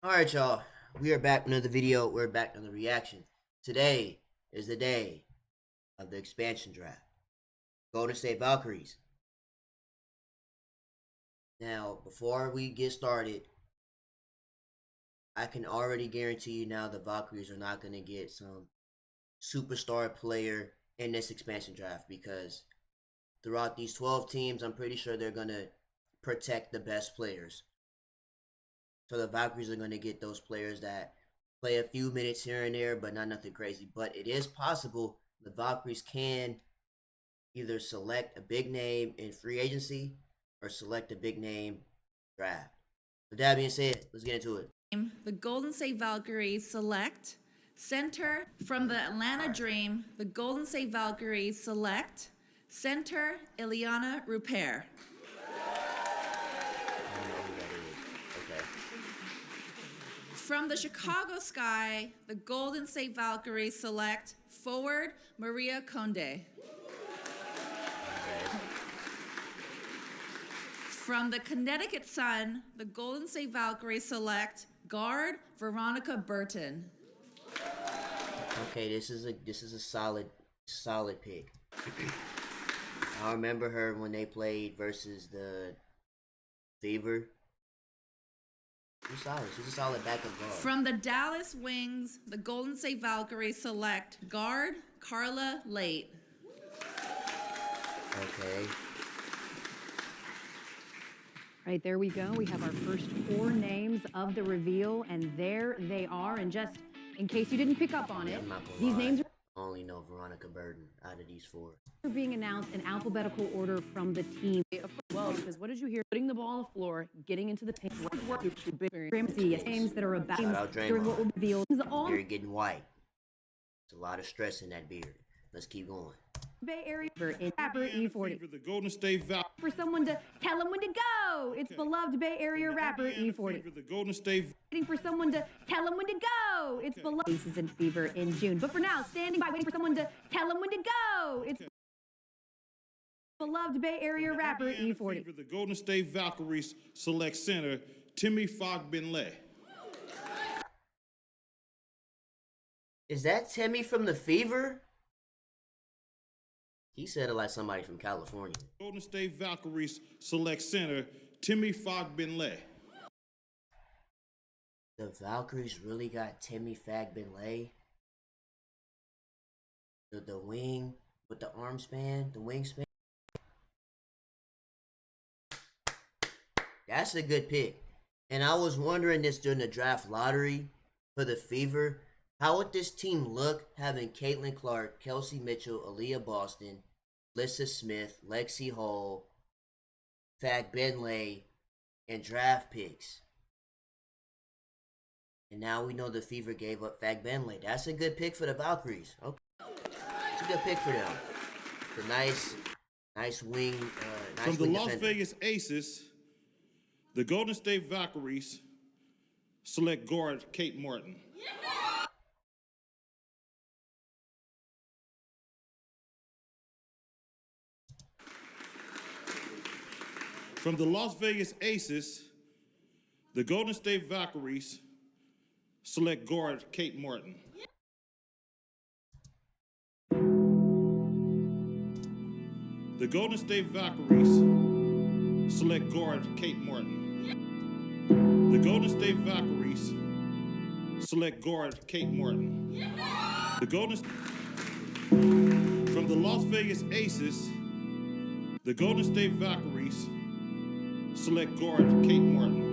Alright, y'all. We are back with another video. We're back with another reaction. Today is the day of the expansion draft. Golden State Valkyries. Now, before we get started, I can already guarantee you now the Valkyries are not going to get some superstar player in this expansion draft because throughout these 12 teams, I'm pretty sure they're going to protect the best players. So the Valkyries are going to get those players that play a few minutes here and there, but not nothing crazy. But it is possible the Valkyries can either select a big name in free agency or select a big name draft. With that being said, let's get into it. The Golden State Valkyries select center from the Atlanta Dream. The Golden State Valkyries select center Ileana Rupert. Okay. From the Chicago Sky, the Golden State Valkyries select forward Maria Conde. From the Connecticut Sun, the Golden State Valkyries select guard Veronica Burton. Okay, this is a solid pick. I remember her when they played versus the Fever. She's a solid backup guard. From the Dallas Wings, the Golden State Valkyries select guard Carla Late. Okay. Right, there we go. We have our first four names of the reveal, and there they are. And just in case you didn't pick up on it, these names are I only know Veronica Burton out of these four. being announced in alphabetical order from the team. Well, because what did you hear? Putting the ball on the floor, getting into the paint. Names that are about Shout out during what will Draymond. reveal. All Beard getting white. There's a lot of stress in that beard. Let's keep going. Bay Area in rapper E40. The Golden State Valkyries. For someone to tell him when to go. It's beloved Bay Area rapper E40. The Golden State. Waiting for someone to tell him when to go. It's beloved Aces and Fever in June. But for now, standing by waiting for someone to tell him when to go. It's beloved Bay Area rapper E40. The Golden State Valkyries select center Timmy Fogbenlay. Is that Timmy from the Fever? He said it like somebody from California. Golden State Valkyries select center Timmy Fogbenlay. The Valkyries really got Timmy Fogbenlay. The wing with the arm span, the wingspan. That's a good pick. And I was wondering this during the draft lottery for the Fever. How would this team look having Caitlin Clark, Kelsey Mitchell, Aaliyah Boston, Lissa Smith, Lexi Hall, Fogbenlay, and draft picks? And now we know the Fever gave up Fogbenlay. That's a good pick for the Valkyries. Okay, it's a good pick for them. It's a nice wing. Nice From wing the Las defender. Vegas Aces, the Golden State Valkyries select guard Kate Martin. From the Las Vegas Aces, the Golden State Valkyries select guard Kate Martin. The Golden State Valkyries select guard Kate Martin. The Golden State Valkyries select guard Kate Martin. The Golden From the Las Vegas Aces, the Golden State Valkyries select guard Kate Martin.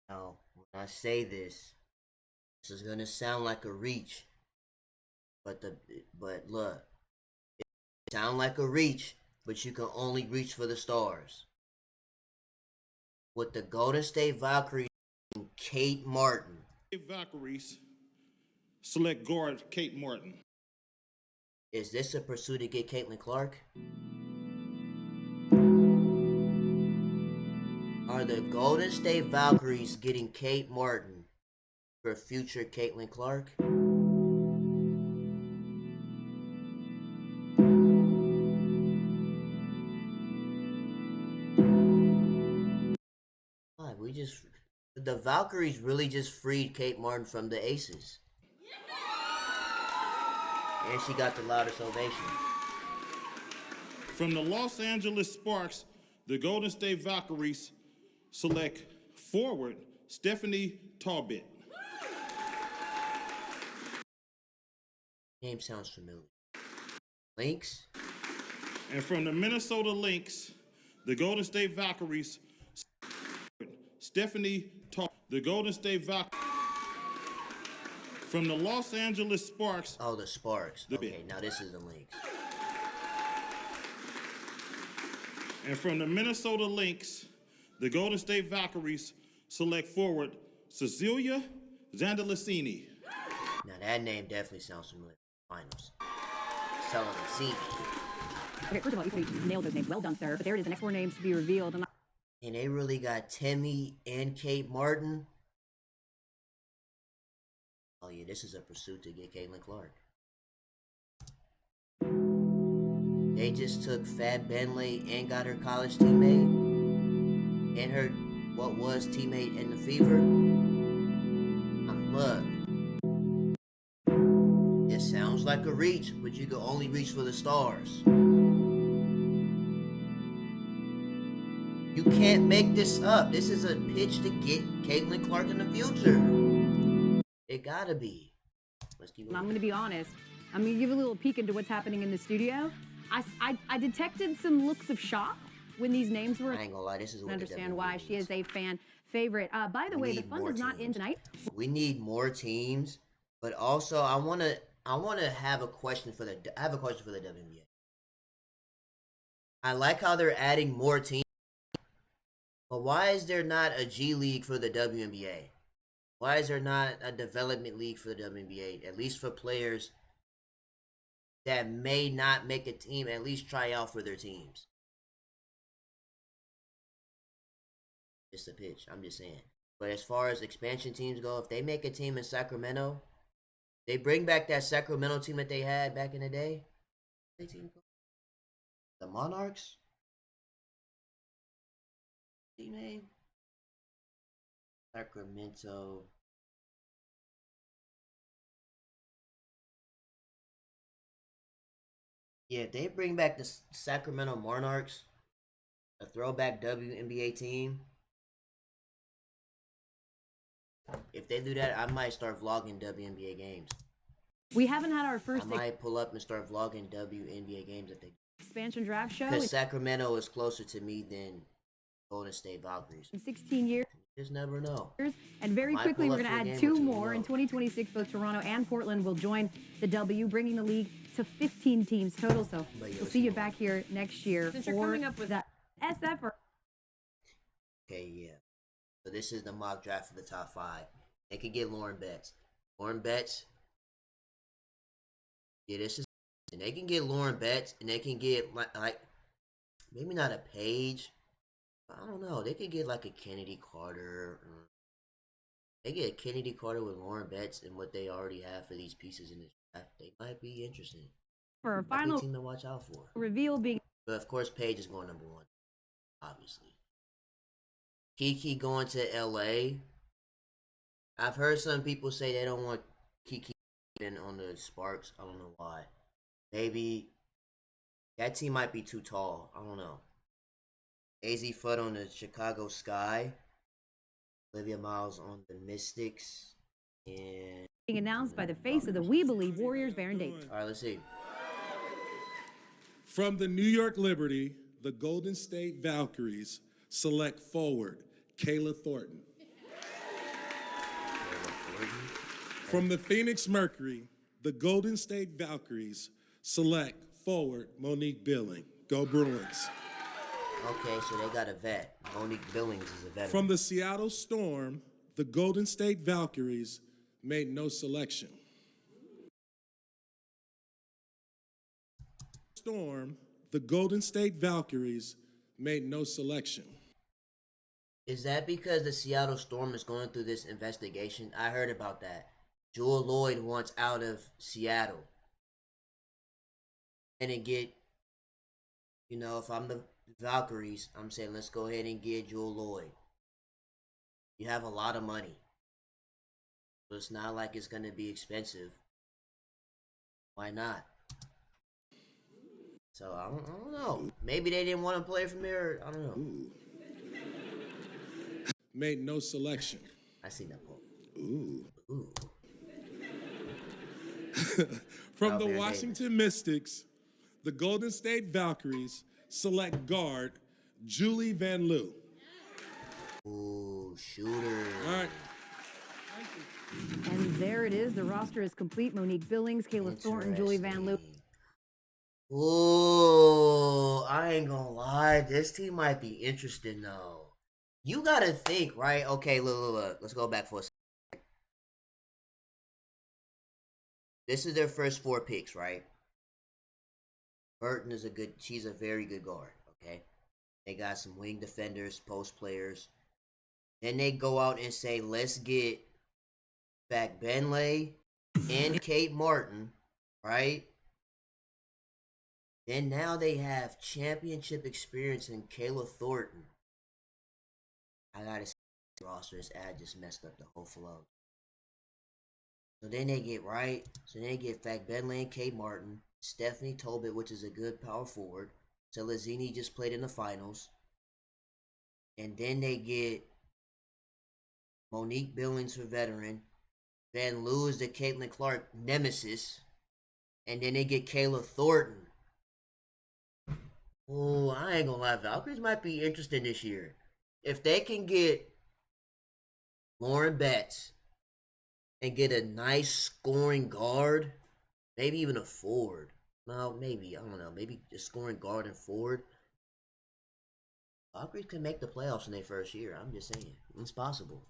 Now, when I say this is gonna sound like a reach, but look, it sound like a reach, but you can only reach for the stars. With the Golden State Valkyries and Kate Martin. Valkyries select guard Kate Martin. Is this a pursuit to get Caitlin Clark? Are the Golden State Valkyries getting Kate Martin for future Caitlin Clark? the Valkyries really just freed Kate Martin from the Aces. And she got the loudest ovation. From the Los Angeles Sparks, the Golden State Valkyries select forward Stephanie Talbot. Name sounds familiar. Lynx? And from the Minnesota Lynx, the Golden State Valkyries, Stephanie Talbot. The Golden State Valkyries. From the Los Angeles Sparks. Oh, the Sparks. Okay, now this is the Lynx. And from the Minnesota Lynx, the Golden State Valkyries select forward Cecilia Zandalicini. Now that name definitely sounds familiar. Finals. Zandalicini. Okay, first of all, you nailed those names. Well done, sir. But there it is, the next 4 names to be revealed. And they really got Timmy and Kate Martin. Oh yeah, this is a pursuit to get Caitlin Clark. They just took Fab Bentley and got her college teammate. And her, what was teammate in the Fever. Look. It sounds like a reach, but you can only reach for the stars. You can't make this up. This is a pitch to get Caitlin Clark in the future. It gotta be. Let's keep I'm going to be honest. I'm going to give a little peek into what's happening in the studio. I detected some looks of shock when these names were. I ain't gonna lie, this is what I understand why she is a fan favorite. By the way, the fun is not in tonight. We need more teams, but also I wanna have a question for the WNBA. I like how they're adding more teams, but why is there not a G League for the WNBA? Why is there not a development league for the WNBA? At least for players that may not make a team, at least try out for their teams. Just a pitch, I'm just saying. But as far as expansion teams go, if they make a team in Sacramento, they bring back that Sacramento team that they had back in the day. The Monarchs? Team name? Sacramento. Yeah, if they bring back the Sacramento Monarchs, a throwback WNBA team. If they do that, I might start vlogging WNBA games. We haven't had our first I might pull up and start vlogging WNBA games if they expansion draft show because Sacramento is closer to me than Golden State Valkyries. in 16 years. You just never know. And very Might quickly, pull we're up going to for a add game or 2 two, more. In 2026, both Toronto and Portland will join the W, bringing the league to 15 teams total. So we'll see you back here next year Since for you're coming up with that SF. Okay, yeah. So this is the mock draft for the top 5. They could get Lauren Betts. Lauren Betts. Yeah, this is. And they can get Lauren Betts, and they can get like maybe not a Page. I don't know. They could get like a Kennedy Carter. They get a Kennedy Carter with Lauren Betts and what they already have for these pieces in this draft. They might be interesting. For our Might be a final team to watch out for. reveal being. But of course, Paige is going number 1, obviously. Kiki going to LA. I've heard some people say they don't want Kiki on the Sparks. I don't know why. Maybe that team might be too tall. I don't know. AZ Fudd on the Chicago Sky. Olivia Miles on the Mystics. And Being announced by the face of the We Believe Warriors, Baron Davis. all right, let's see. From the New York Liberty, the Golden State Valkyries select forward Kayla Thornton. From the Phoenix Mercury, the Golden State Valkyries select forward Monique Billing. Go Bruins. Okay, so they got a vet. Monique Billings is a veteran. From the Seattle Storm, the Golden State Valkyries made no selection. Storm, the Golden State Valkyries made no selection. Is that because the Seattle Storm is going through this investigation? I heard about that. Jewel Lloyd wants out of Seattle. And then get, if I'm the Valkyries, I'm saying let's go ahead and get Jewel Lloyd. You have a lot of money. So it's not like it's going to be expensive. Why not? So I don't know. Maybe they didn't want to play from there. I don't know. Ooh. Made no selection. I seen that quote. Ooh. Ooh. From the Washington Mystics, the Golden State Valkyries select guard Julie Van Loo. Ooh, shooter. All right. And there it is. The roster is complete. Monique Billings, Kayla Thornton, Julie Van Loo. Ooh, I ain't gonna lie. This team might be interesting though. You gotta think, right? Okay, look. Let's go back for a second. This is their first 4 picks, right? Burton is she's a very good guard, okay? They got some wing defenders, post players. Then they go out and say, let's get back Benlay and Kate Martin, right? Then now they have championship experience in Kayla Thornton. I gotta say, the roster, this ad just messed up the whole flow. So then they get Fak Benley and Kate Martin, Stephanie Tobit, which is a good power forward. Celestini just played in the finals. And then they get Monique Billings for veteran. Van Loo is the Caitlin Clark nemesis. And then they get Kayla Thornton. Oh, I ain't gonna lie. Valkyries might be interesting this year. If they can get Lauren Betts and get a nice scoring guard, maybe even a forward. No, maybe. I don't know. Maybe just scoring guard and forward. Valkyries can make the playoffs in their first year. I'm just saying. It's possible.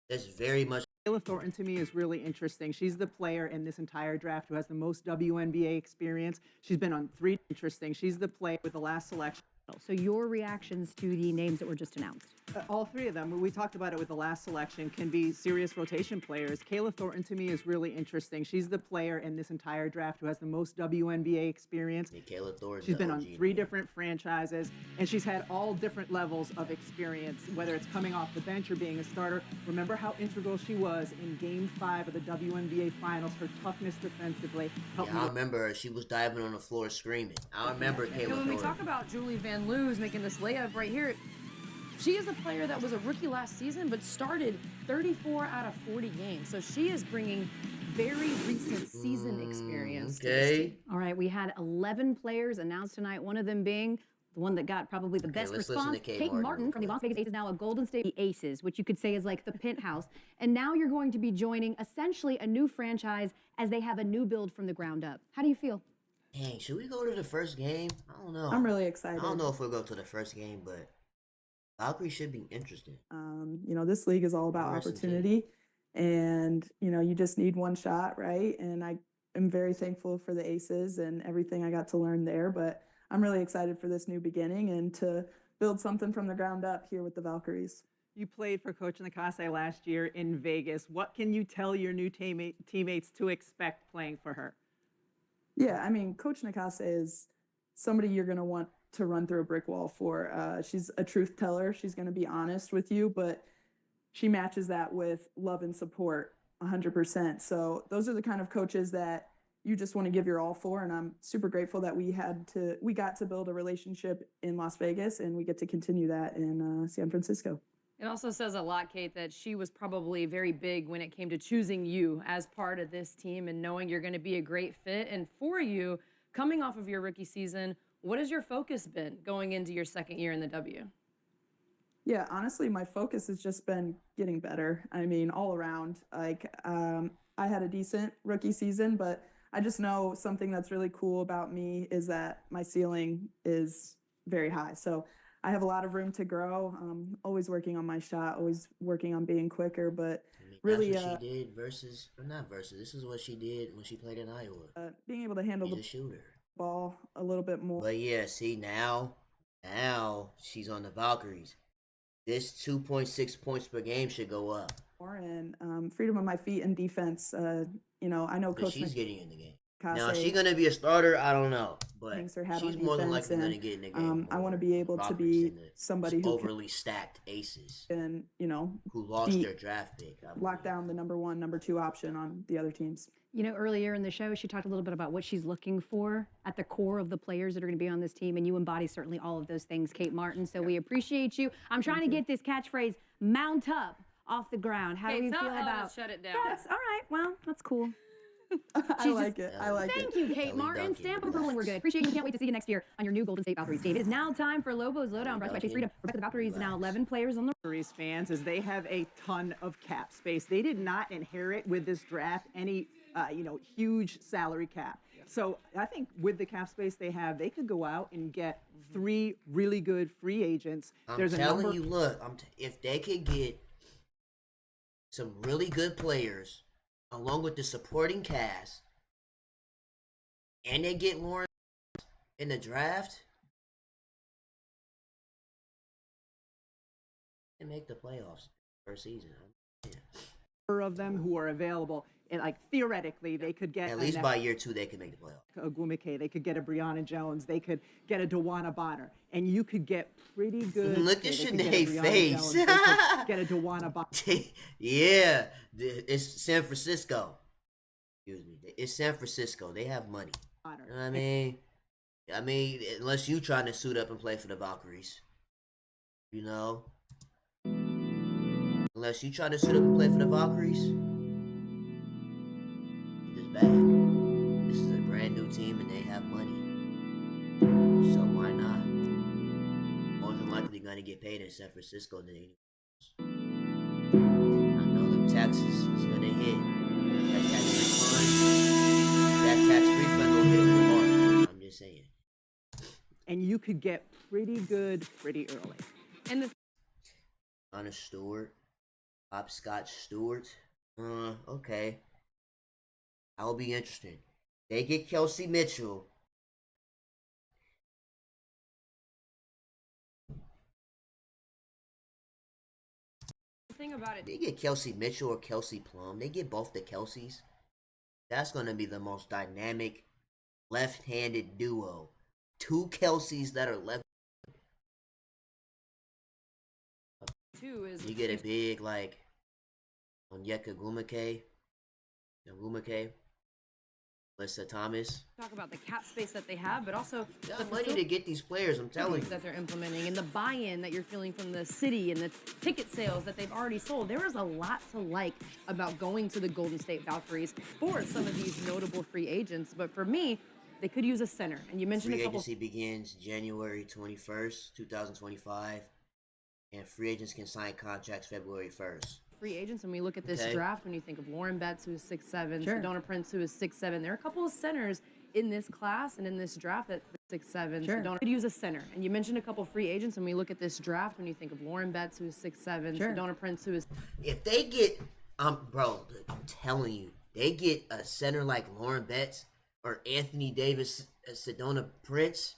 That's very much. Kayla Thornton to me is really interesting. She's the player in this entire draft who has the most WNBA experience. She's been on 3 interesting. She's the player with the last selection. So your reactions to the names that were just announced? All 3 of them, we talked about it with the last selection, can be serious rotation players. Kayla Thornton to me is really interesting. She's the player in this entire draft who has the most WNBA experience. Yeah, Kayla Thornton. She's been on 3 different franchises, and she's had all different levels of experience, whether it's coming off the bench or being a starter. Remember how integral she was in Game 5 of the WNBA Finals. Her toughness defensively helped me. I remember her. She was diving on the floor screaming. I remember Kayla Thornton. When we talk about Julie Van Loo's making this layup right here, she is a player that was a rookie last season, but started 34 out of 40 games. So she is bringing very recent season experience. Okay. All right, we had 11 players announced tonight, one of them being the one that got probably the best response. Kate Martin from the Las Vegas Aces, now a Golden State Aces, which you could say is like the penthouse. And now you're going to be joining essentially a new franchise as they have a new build from the ground up. How do you feel? Dang, should we go to the first game? I don't know. I'm really excited. I don't know if we'll go to the first game, but Valkyrie should be interesting. This league is all about opportunity, and you just need one shot, right? And I am very thankful for the Aces and everything I got to learn there, but I'm really excited for this new beginning and to build something from the ground up here with the Valkyries. You played for Coach Nakase last year in Vegas. What can you tell your new teammates to expect playing for her? Yeah, I mean, Coach Nakase is somebody you're going to want to run through a brick wall for. She's a truth teller. She's going to be honest with you, but she matches that with love and support 100%. So those are the kind of coaches that you just want to give your all for. And I'm super grateful that we got to build a relationship in Las Vegas, and we get to continue that in San Francisco. It also says a lot, Kate, that she was probably very big when it came to choosing you as part of this team and knowing you're going to be a great fit. And for you, coming off of your rookie season, what has your focus been going into your second year in the W? Yeah, honestly, my focus has just been getting better. I mean, all around. I had a decent rookie season, but I just know something that's really cool about me is that my ceiling is very high. So I have a lot of room to grow. Always working on my shot, always working on being quicker, but really. That's what she did not versus. This is what she did when she played in Iowa. Being able to handle the shooter. Ball a little bit more. But yeah, see now she's on the Valkyries. This 2.6 points per game should go up. And freedom of my feet and defense. I know Coach she's getting in the game. Now, is she going to be a starter? I don't know. But Hangs her hat she's on more than defense, likely going and to get in the game. I want to be able to Valkyries be than the somebody who overly stacked aces can, you know, who lost their draft pick. lock down the number 1, number 2 option on the other teams. You know, earlier in the show, she talked a little bit about what she's looking for at the core of the players that are going to be on this team, and you embody certainly all of those things, Kate Martin. So we appreciate you. I'm trying to get this catchphrase, mount up, off the ground. How do you feel about shut it down? That's all right. Well, that's cool. I like it. I like it. Thank you, Kate Martin. Stamp of approval, and we're good. Appreciate you. Can't wait to see you next year on your new Golden State Valkyries team. It is now time for Lobo's Lowdown, brought to you by Chase Freedom. Rebecca, the Valkyries now 11 players on the Valkyries fans, as they have a ton of cap space. They did not inherit with this draft any, huge salary cap. So I think with the cap space they have, they could go out and get 3 really good free agents. I'm telling you, look, if they could get some really good players along with the supporting cast, and they get Lauren in the draft, and make the playoffs first season. Yeah. Of them who are available, and like theoretically, they could get at least by year 2 they could make the playoffs. A Gumike, they could get a Brianna Jones, they could get a DeWanna Bonner, and you could get pretty good. Look at Sinead's face. Get a DeWanna Bonner. Yeah, it's San Francisco. Excuse me, it's San Francisco. They have money. You know what I mean, unless you trying to suit up and play for the Valkyries, you know. Unless you try to suit up and play for the Valkyries, this bag. This is a brand new team and they have money. So why not? More than likely gonna get paid in San Francisco than anyone else. I know them taxes is gonna hit. That tax refund will hit a little hard. I'm just saying. And you could get pretty good pretty early. And the Anna Stewart, Hopscotch Stewart. Okay. That will be interesting. They get Kelsey Mitchell. thing about it, They get Kelsey Mitchell or Kelsey Plum. They get both the Kelseys. That's going to be the most dynamic left-handed duo. 2 Kelseys that are left. too, is You get a big, like, Onyeka Gumake, Lissa Thomas. talk about the cap space that they have, but also They the have money to get these players, I'm telling you. that they're implementing and the buy-in that you're feeling from the city and the ticket sales that they've already sold. There is a lot to like about going to the Golden State Valkyries for some of these notable free agents. But for me, they could use a center. And you mentioned Free a couple. agency begins January 21st, 2025, and free agents can sign contracts February 1st. Free agents, and we look at this Okay. draft, when you think of Lauren Betts, who is 6'7", Sure. Sedona Prince, who is 6'7", there are a couple of centers in this class and in this draft that 6'7", Sure. Sedona could use a center. And you mentioned a couple free agents, and we look at this draft, when you think of Lauren Betts, who is 6'7", Sure. Sedona Prince, who is If they get, bro, I'm telling you, they get a center like Lauren Betts or Anthony Davis, Sedona Prince,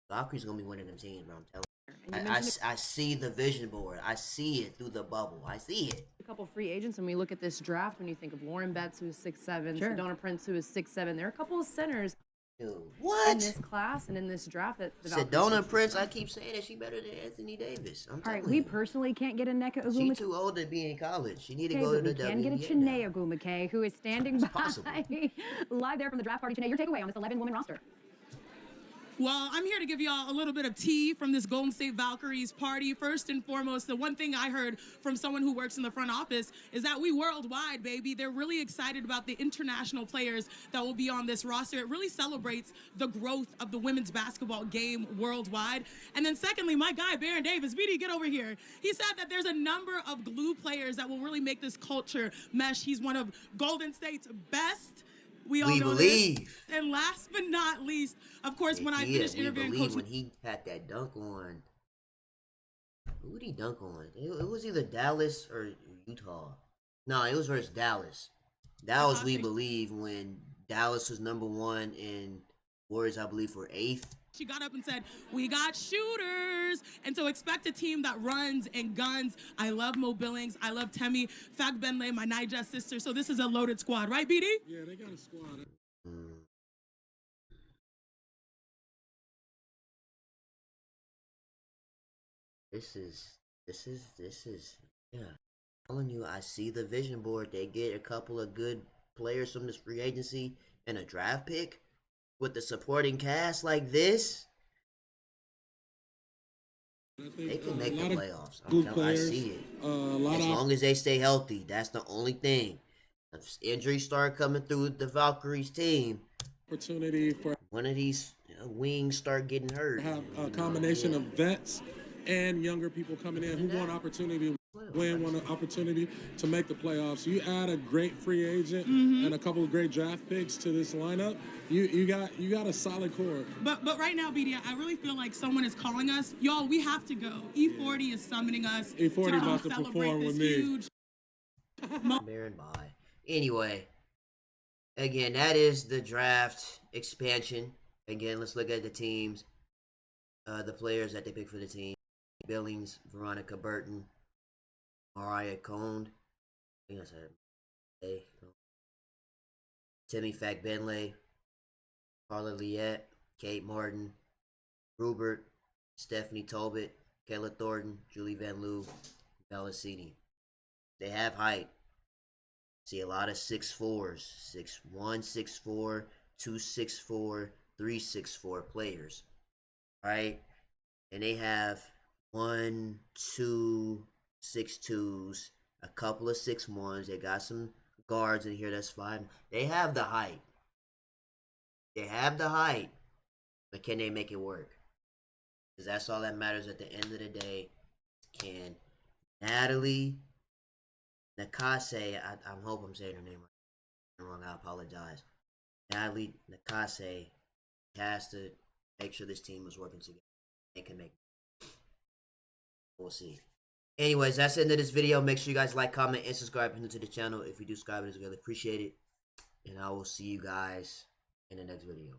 Valkyrie's gonna be winning them teams, bro. I'm telling you. and you mentioned I see the vision board. I see it through the bubble. I see it. a couple free agents, and we look at this draft, when you think of Lauren Betts, who is 6'7", Sure. Sedona Prince, who is 6'7", there are a couple of centers Dude, in what? this class and in this draft that the Valkyries Sedona should Prince, sign. I keep saying that she better than Anthony Davis. I'm All telling right, we you. personally can't get a Neka She Ogumake. too old to be in college. She need to Okay, go to but the we can get a WNBA now. Chiney Ogumake, who is standing by possible. live there from the draft party. Chiney, your takeaway on this 11-woman roster. Well, I'm here to give y'all a little bit of tea from this Golden State Valkyries party. First and foremost, the one thing I heard from someone who works in the front office is that we worldwide, baby. They're really excited about the international players that will be on this roster. It really celebrates the growth of the women's basketball game worldwide. And then secondly, my guy, Baron Davis, BD, get over here. He said that there's a number of glue players that will really make this culture mesh. He's one of Golden State's best. We all We know believe. this. And last but not least, of course, when I Yeah, finished we interviewing believe Coach when he had that dunk on. Who did he dunk on? It was either Dallas or Utah. No, it was versus Dallas. That was we believe when Dallas was #1 and Warriors, I believe, were 8th. She got up and said, we got shooters. And so expect a team that runs and guns. I love Mo Billings. I love Temi Fagbenle, my Niger sister. So this is a loaded squad, right, BD? Yeah, they got a squad. This is, yeah. I'm telling you, I see the vision board. They get a couple of good players from this free agency and a draft pick with the supporting cast like this. They can make the playoffs. I see it. As long as they stay healthy, that's the only thing. If injuries start coming through the Valkyries team, Opportunity for one of these wings start getting hurt. Have a combination of vets and younger people coming in who want opportunity to win, want an opportunity to make the playoffs. You add a great free agent and a couple of great draft picks to this lineup, you got a solid core. But right now, BD, I really feel like someone is calling us. Y'all, we have to go. E40 is summoning us. E40 about to perform with me. Huge Baron by. Anyway, again, that is the draft expansion. Again, let's look at the teams, the players that they picked for the team. Billings, Veronica Burton, Mariah Conde, I think I said Temi Fagbenle, Carla Liette, Kate Martin, Rupert, Stephanie Tolbert, Kayla Thornton, Julie Van Loo, Bellassini. They have height. See a lot of 6'4s, 6'1", 6'4", 2'6'4", 3'6'4" players, right? And they have 1, 2 6'2s, a couple of 6'1s. They got some guards in here. That's fine. They have the height. But can they make it work? Because that's all that matters at the end of the day. Can Natalie Nakase, I hope I'm saying her name wrong. I apologize. Natalie Nakase has to make sure this team is working together. They can make it. We'll see. Anyways, that's the end of this video. Make sure you guys like, comment, and subscribe to the channel. If you do subscribe, I really appreciate it. And I will see you guys in the next video.